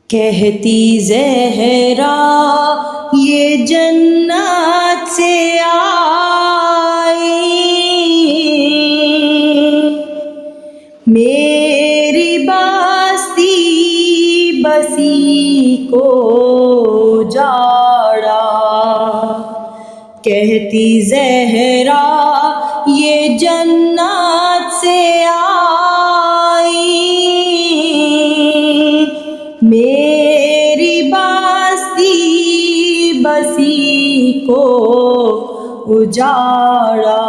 کہتی زہرا یہ جنت سے آئی، میری بستی بسی کو جاڑا۔ کہتی زہرا یہ جنت سے آئی، میری بستی بسی کو اجاڑا۔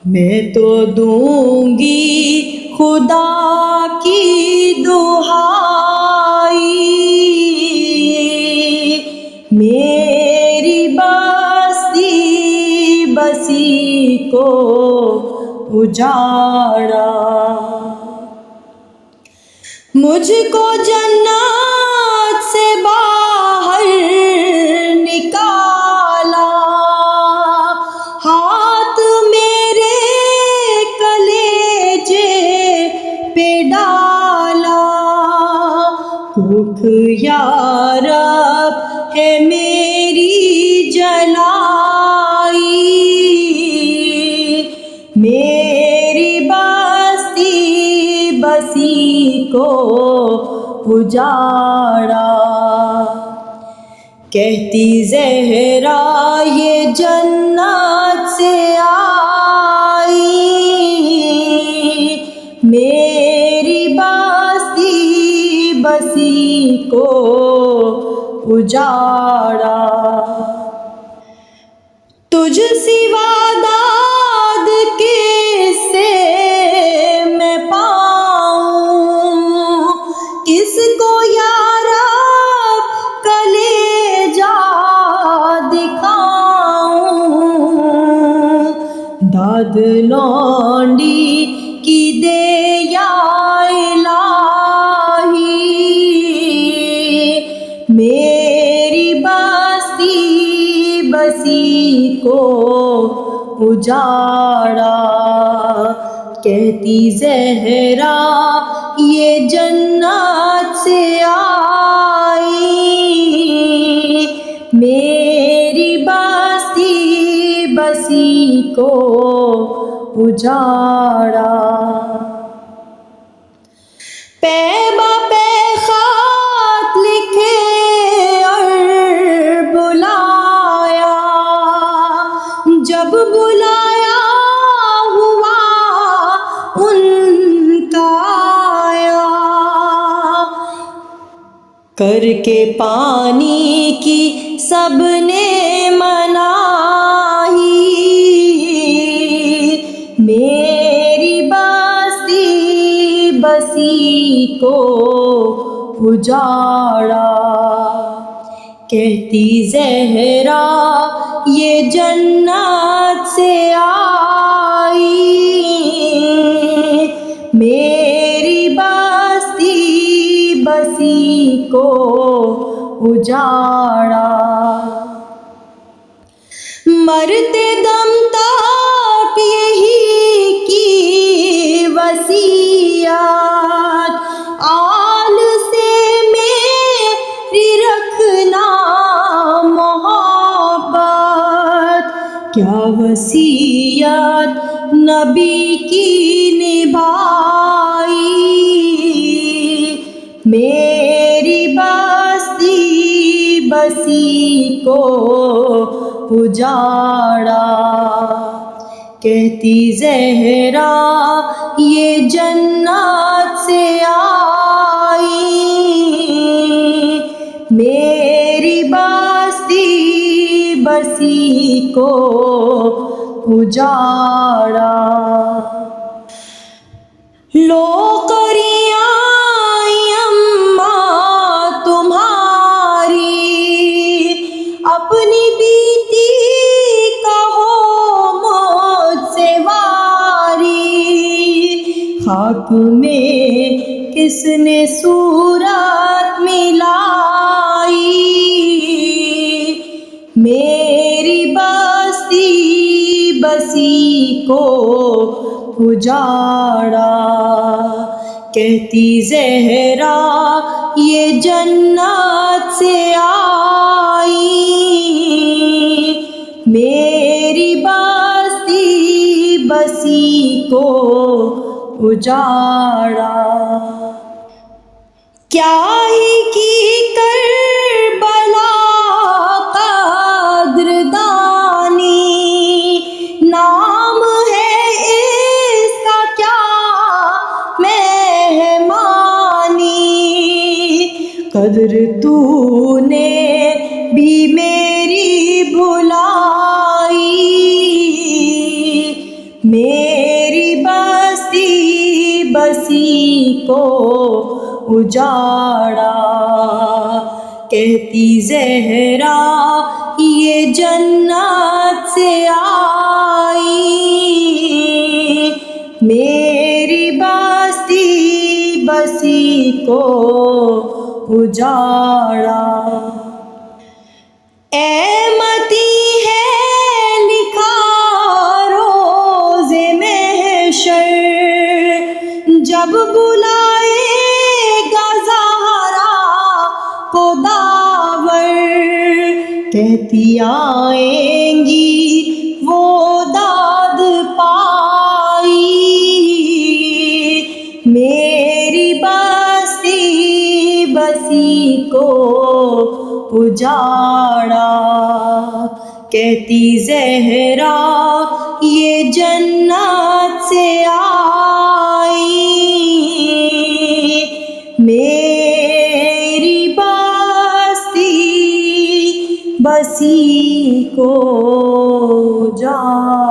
میں تو دوں گی خدا کی دہائی، میری بستی بسی کو اجاڑا۔ مجھ کو جنت سے باہر نکالا، ہاتھ میرے کلیجے پہ ڈالا۔ بھوک یا رب ہے میری جلائی، میری بستی بسی کو اجاڑا۔ کہتی زہرا یہ جنت سے آئی، میری بستی بسی کو اجاڑا۔ تجھ سوا داد کس سے میں پاؤں، کس کو یا رب کلیجہ دکھاؤں۔ داد لونڈی کی دے یا الہی، میری بستی بسی کو اجاڑا۔ کہتی زہرا یہ جنت سے آئی، میری بستی بسی کو اجاڑا۔ پے با پے خط لکھے اور بلایا، جب بلایا ہوا ان کا آیا۔ کر کے پانی کی سب نے منائی، میری بستی بسی کو اجاڑا۔ کہتی زہرا یہ جنت سے آئی، میری بستی بسی کو اجاڑا۔ مرتے دم تک یہی کی وصیت، آل سے میری رکھنا محبت۔ کیا وصیت نبی کی نبھائی، میری بستی بسی کو اجاڑا۔ کہتی زہرا یہ جنت سے آئی، میری بستی بسی کو اجاڑا۔ لو قریاں اماں تمہاری، اپنی بیتی کہو مجھ سے واری۔ خاک میں کس نے صورت ملائی، میری بستی بسی کو اجاڑا۔ کہتی زہرا یہ جنت سے آئی، میری بستی بسی کو اجاڑا، کیا ہی کی کربلا قدردانی، نام ہے اس کا کیا مہمانی، قدر تو نے بھی میری بھلائی، میری بستی بسی کو اجاڑا، کہتی زہرا یہ جنت سے آئی، میری بستی بسی کو اجاڑا۔ احمدی ہے لکھا روز محشر، جب بلائے گا زہرا کو داور، کہتی آئیں گی وہ داد پائی، میری بستی بسی کو اجاڑا، کہتی زہرا یہ جنت سے آئی، میری بستی بسی کو اجاڑا۔